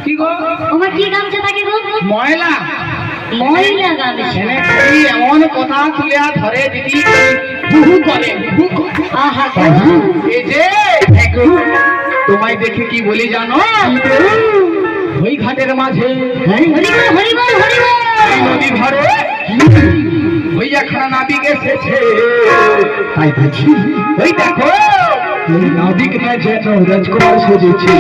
কি গো আমার কি গামছা থাকে গো? ময়লা ময়লা গামছা। এমন কথা তুলিয়া ধরে দিদি বহু করে আহা এই যে তোমায় দেখে কি বলি জানো? ওই ঘাটের মাঝে হরিবল হরিবল হরিবল নদী ধারে ওই একখানা নাবিক এসেছে। তাই দেখি ওই দেখো নাবিক না যেন রাজকুমার সেজেছে।